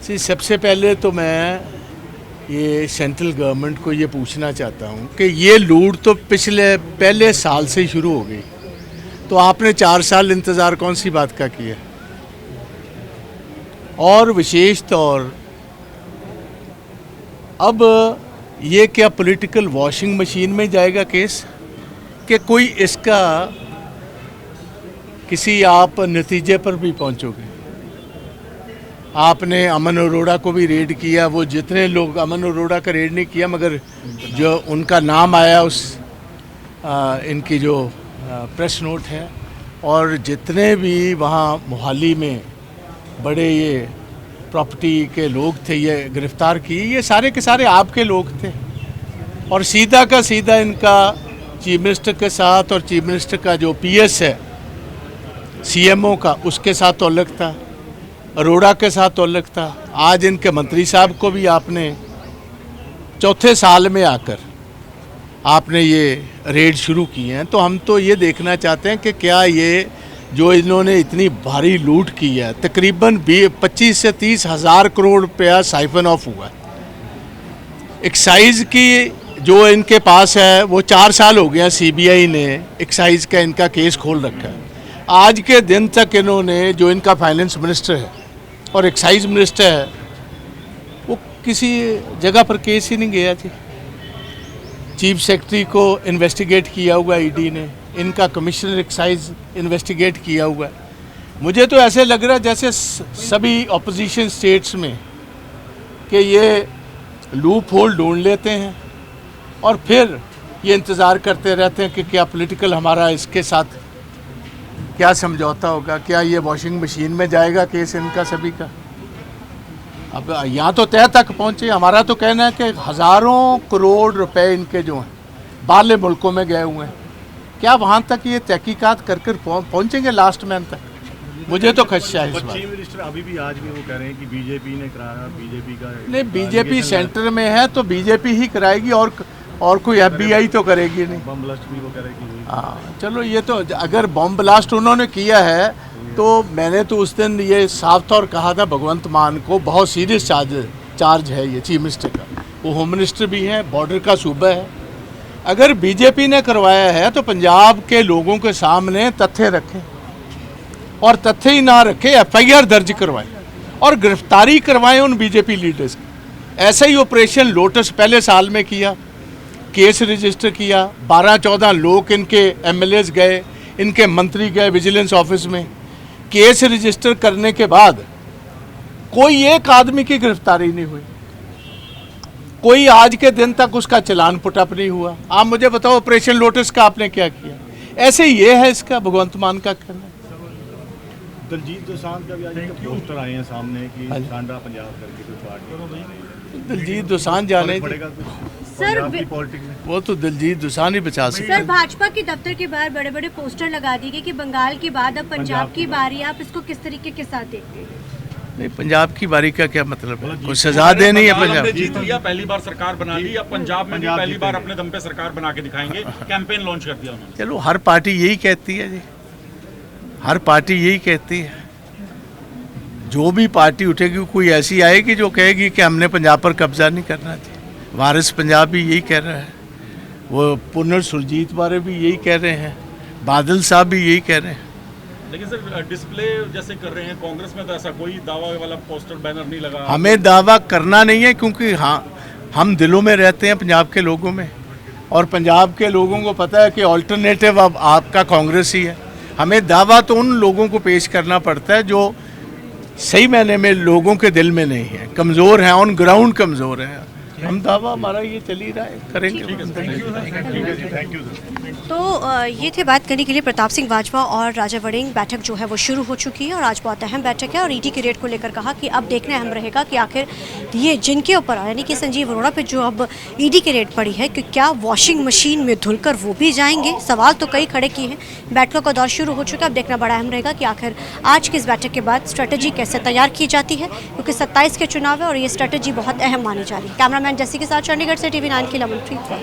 सबसे पहले तो मैं ये सेंट्रल गवर्नमेंट को ये पूछना चाहता हूँ कि ये लूट तो पहले साल से ही शुरू हो गई, तो आपने 4 साल इंतज़ार कौन सी बात का किया। और विशेष तौर अब ये क्या पॉलिटिकल वॉशिंग मशीन में जाएगा केस कि कोई इसका किसी आप नतीजे पर भी पहुंचोगे। आपने अमन अरोड़ा को भी रेड किया, वो जितने लोग, अमन अरोड़ा का रेड नहीं किया मगर जो उनका नाम आया उस इनकी जो प्रेस नोट है, और जितने भी वहाँ मोहाली में बड़े ये प्रॉपर्टी के लोग थे ये गिरफ्तार किए, ये सारे के सारे आपके लोग थे। और सीधा का सीधा इनका चीफ मिनिस्टर के साथ और चीफ मिनिस्टर का जो पीएस है सीएमओ का, उसके साथ ताल्लुक था, अरोड़ा के साथ ताल्लुक था। आज इनके मंत्री साहब को भी आपने चौथे साल में आकर आपने ये रेड शुरू की हैं। तो हम तो ये देखना चाहते हैं कि क्या ये जो इन्होंने इतनी भारी लूट की है, तकरीबन 25 से 30 हज़ार करोड़ रुपया साइफन ऑफ हुआ है। एक्साइज की जो इनके पास है वो 4 साल हो गया, सीबीआई ने एक्साइज का इनका केस खोल रखा है। आज के दिन तक इन्होंने, जो इनका फाइनेंस मिनिस्टर है और एक्साइज मिनिस्टर है, वो किसी जगह पर केस ही नहीं गया थी। चीफ सेक्रेटरी को इन्वेस्टिगेट किया हुआ ईडी ने, इनका कमिश्नर एक्साइज इन्वेस्टिगेट किया हुआ है। मुझे तो ऐसे लग रहा है जैसे सभी ऑपोजिशन स्टेट्स में कि ये लूप होल ढूंढ लेते हैं और फिर ये इंतज़ार करते रहते हैं कि क्या पॉलिटिकल हमारा इसके साथ क्या समझौता होगा, क्या ये वॉशिंग मशीन में जाएगा केस इनका सभी का। अब यहाँ तो तय तक पहुँचे। हमारा तो कहना है कि हज़ारों करोड़ रुपए इनके जो हैं बाहरले मुल्कों में गए हुए हैं, क्या वहाँ तक ये तहकीकात कर पहुँचेंगे लास्ट मैन तक। मुझे तो खदशा है इस बात। चीफ मिनिस्टर अभी भी आज भी वो कह रहे हैं कि बीजेपी ने कराया, बीजेपी का नहीं, बीजेपी सेंटर में है तो बीजेपी ही कराएगी और कोई एफबीआई तो करेगी नहीं। बम ब्लास्ट भी वो कह रहे हैं कि हाँ चलो, ये तो अगर बम ब्लास्ट उन्होंने किया है तो मैंने तो उस दिन ये साफ तौर कहा था भगवंत मान को, बहुत सीरियस चार्ज है ये चीफ मिनिस्टर का। वो होम मिनिस्टर भी हैं, बॉर्डर का सूबा है। अगर बीजेपी ने करवाया है तो पंजाब के लोगों के सामने तथ्य रखें, और तथ्य ही ना रखे एफआईआर दर्ज करवाएं और गिरफ्तारी करवाएं उन बीजेपी लीडर्स की। ऐसा ही ऑपरेशन लोटस पहले साल में किया, केस रजिस्टर किया, 12-14 लोग इनके एमएलएस गए, इनके मंत्री गए विजिलेंस ऑफिस में। केस रजिस्टर करने के बाद कोई एक आदमी की गिरफ्तारी नहीं हुई, कोई आज के दिन तक उसका चालान पुटअप नहीं हुआ। आप मुझे बताओ ऑपरेशन लोटस का आपने क्या किया। ऐसे ये है इसका भगवंत मान का कहना। दलजीत दोसांझ का भी आज पोस्टर आए हैं सामने कि सांडा पंजाब करके कुछ पार्टी। दलजीत दोसांझ जाने सर, पॉलिटिक्स में वो तो दलजीत दोसांझ ही बचा सकते। सर, भाजपा के दफ्तर के बाहर बड़े बड़े पोस्टर लगा दिए गए कि बंगाल के बाद अब पंजाब की बारी है। आप इसको किस तरीके के साथ देखते हैं? नहीं, पंजाब की बारी का क्या मतलब है? कोई सजा देनी है पंजाब? जीत लिया, पहली बार सरकार बना ली, अब पंजाब में भी पहली बार अपने दम पे सरकार बना के दिखाएंगे। कैंपेन लॉन्च कर दिया उन्होंने। चलो, हर पार्टी यही कहती है जी, हर पार्टी यही कहती है। जो भी पार्टी उठेगी कोई ऐसी आएगी जो कहेगी कि हमने पंजाब पर कब्जा नहीं करना चाहिए। वारिस पंजाब भी यही कह रहा है, वो पुनर सुरजीत वाले भी यही कह रहे हैं, बादल साहब भी यही कह रहे हैं। लेकिन सर डिस्प्ले जैसे कर रहे हैं, कांग्रेस में तो ऐसा कोई दावा वाला पोस्टर बैनर नहीं लगा। हमें दावा करना नहीं है, क्योंकि हाँ, हम दिलों में रहते हैं पंजाब के लोगों में, और पंजाब के लोगों को पता है कि ऑल्टरनेटिव अब आपका कांग्रेस ही है। हमें दावा तो उन लोगों को पेश करना पड़ता है जो सही मायने में लोगों के दिल में नहीं है, कमज़ोर हैं, ऑन ग्राउंड कमज़ोर हैं। हम दावा हमारा ये चल ही रहा है, करेंगे। Thank you. तो ये थे बात करने के लिए प्रताप सिंह बाजवा और राजा वड़िंग। बैठक जो है वो शुरू हो चुकी है और आज बहुत अहम बैठक है, और ईडी के रेट को लेकर कहा कि अब देखना अहम रहेगा कि आखिर ये जिनके ऊपर यानी कि संजीव अरोड़ा पे जो अब ईडी के रेट पड़ी है कि क्या वॉशिंग मशीन में धुलकर वो भी जाएंगे। सवाल तो कई खड़े किए हैं। बैठकों का दौर शुरू हो चुका है, अब देखना बड़ा अहम रहेगा कि आखिर आज की इस बैठक के बाद स्ट्रेटजी कैसे तैयार की जाती है, क्योंकि 27 के चुनाव है और ये स्ट्रेटजी बहुत अहम मानी जा रही है। कैमरामैन जैसी के साथ चंडीगढ़ से TV9 की लमन प्रीत।